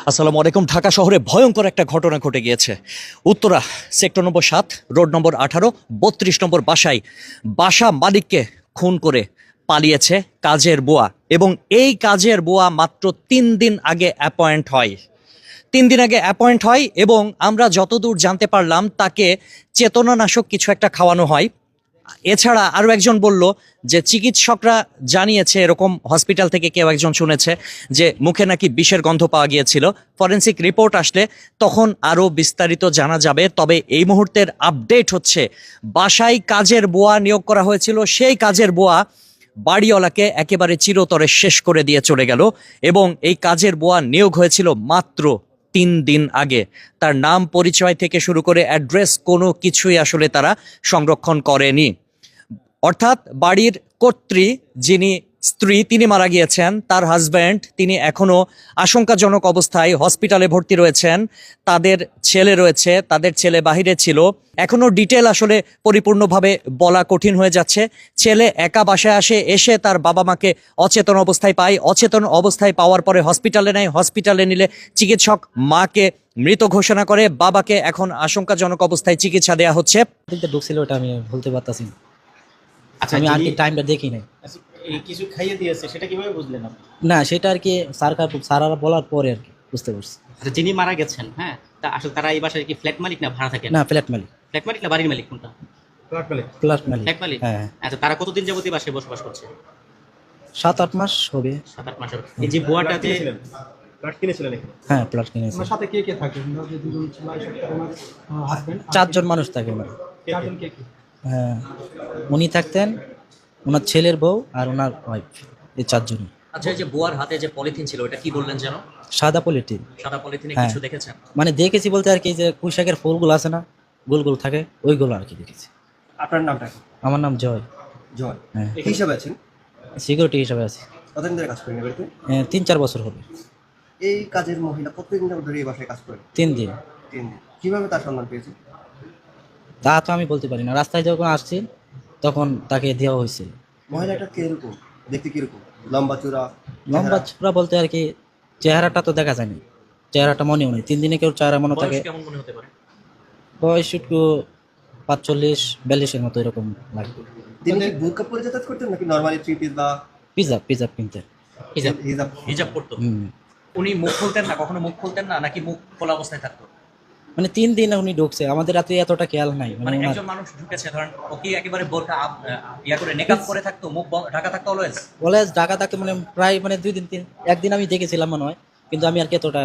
আসসালামু আলাইকুম। ঢাকা শহরে ভয়ঙ্কর একটা ঘটনা ঘটে গিয়েছে। উত্তরা সেক্টর নম্বর 7, রোড নম্বর 18, 32 নম্বর বাসা মালিককে খুন করে পালিয়েছে কাজের বুয়া। এবং এই কাজের বুয়া মাত্র 3 দিন আগে অ্যাপয়েন্ট হয়। 3 দিন আগে অ্যাপয়েন্ট হয় এবং আমরা যতদূর জানতে পারলাম তাকে চেতনানাশক কিছু একটা খাওয়ানো হয়। এছাড়া আরও একজন বলল যে চিকিৎসকরা জানিয়েছে, এরকম হসপিটাল থেকে কেউ একজন শুনেছে যে মুখে নাকি বিষের গন্ধ পাওয়া গিয়েছিল। ফরেনসিক রিপোর্ট আসলে তখন আরও বিস্তারিত জানা যাবে। তবে এই মুহূর্তের আপডেট হচ্ছে, বাসায় কাজের বুয়া নিয়োগ করা হয়েছিল, সেই কাজের বুয়া বাড়িওয়ালাকে একেবারে চিরতরে শেষ করে দিয়ে চলে গেল। এবং এই কাজের বুয়া নিয়োগ হয়েছিল মাত্র 3 দিন আগে। তার নাম পরিচয় থেকে শুরু করে অ্যাড্রেস কোনো কিছুই আসলে তারা সংরক্ষণ করেনি। অর্থাৎ বাড়ির কর্ত্রী, যিনি স্ত্রী, তিনি মারা গিয়েছেন। তার হাজব্যান্ড, তিনি এখনো আশঙ্কাজনক অবস্থায় হসপিটালে ভর্তি রয়েছেন। তাদের ছেলে রয়েছে, তাদের ছেলে বাহিরে ছিল। এখনো ডিটেল আসলে পরিপূর্ণভাবে বলা কঠিন হয়ে যাচ্ছে। ছেলে একা বাসায় এসে তার বাবা মাকে অচেতন অবস্থায় পায়। অচেতন অবস্থায় পাওয়ার পরে হসপিটালে নেয়। হসপিটালে নিলে চিকিৎসক মাকে মৃত ঘোষণা করে। বাবাকে এখন আশঙ্কাজনক অবস্থায় চিকিৎসা দেওয়া হচ্ছে। ঢুকছিল ওটা আমি বলতে পারতাছি না। আচ্ছা, আমি আর কি টাইমটা দেখি নাই। এই কিছু খাইয়ে দিয়েছে, সেটা কিভাবে বুঝলেন আপনি? না, সেটা আর কি স্যাররা বলার পরে আর কি বুঝতে পারছি। আচ্ছা, যিনি মারা গেছেন, হ্যাঁ, তা আসলে তারা এই বাসায় কি ফ্ল্যাট মালিক না ভাড়া থাকেন? না, ফ্ল্যাট মালিক। ফ্ল্যাট মালিক না বাড়ির মালিক কোনটা? ফ্ল্যাট মালিক। ফ্ল্যাট মালিক। হ্যাঁ, আচ্ছা, তারা কতদিন যাবত এই বাসায় বসবাস করছে? 7-8 মাস হবে। 7-8 মাস হবে। এই যে বুয়াটা যে ফ্ল্যাট কিনেছিলেন এখানে? হ্যাঁ, ফ্ল্যাট কিনেছি। আপনার সাথে কে কে থাকে? ওনার যে দুজন ছিল, ওনার হাজবেন্ড, 4 জন মানুষ থাকে ওনার। চারজন কে কে? হ্যাঁ, উনি থাকতেন, ওনার ছেলের বউ আর ওনার ওয়াইফ, এই 4 জন। আচ্ছা, এই যে বুয়ার হাতে যে পলিথিন ছিল, এটা কি বললেন যেন? সাদা পলিথিন। সাদা পলিথিনে হ্যাঁ। কিছু দেখেছেন? মানে দেখেছি বলতে আর কি, যে পুঁইশাকের ফুলগুলো আছে না, গোল গোল থাকে, ওইগুলো আর কি দেখেছি। আপনার নামটা কি? আমার নাম জয়। জয়। হ্যাঁ, কি হিসাবে আছেন? সিকিউরিটি হিসাবে আছি। কতদিন ধরে কাজ করেন এবারে? 3-4 বছর হবে। এই কাজের মহিলা কতদিন ধরে এই বাসায় কাজ করেন? 3 দিন। 3 দিন। কিভাবে তার সন্ধান পেয়েছে? তা তো আমি বলতে পারি না। রাস্তায় যখন আসছি তখন তাকে দেওয়া হয়েছে। মহিলাটা কিরকম দেখতে? কিরকম লম্বা চূড়া? লম্বা চূড়া বলতে আর কি, চেহারাটা তো দেখা যায়নি, চেহারাটা মনেও নেই। 3 দিনে কেউ চেহারা মনে থাকে? বয়স কেমন মনে হতে পারে? বয়স একটু 45-42-এর মতো এরকম লাগবে। তিনি কি বুরকা পরে যাতায়াত করতেন নাকি নরমালি থ্রি পিস বা পিজা কিনতে। হিজাব। হিজাব? হিজাব পরতো? হুম। উনি মুখ খুলতেন না? কখনো মুখ খুলতেন না নাকি মুখ খোলা অবস্থায় থাকতো? মানে 3 দিনে উনি ঢুকছে, আমাদের রাতে এতটা খেয়াল নাই। মানে মানে ওনার একজন মানুষ ঢুকেছে, ধরেন ও কি একেবারে বোরকা ইয়া করে নেকাব করে থাকতো, মুখ ঢাকা থাকতো অলওয়েজ? কলেজ ঢাকা থাকতে মানে প্রায় মানে 2 দিন 1 দিন আমি দেখেছিলাম মনে হয়, কিন্তু আমি আর কি এতটা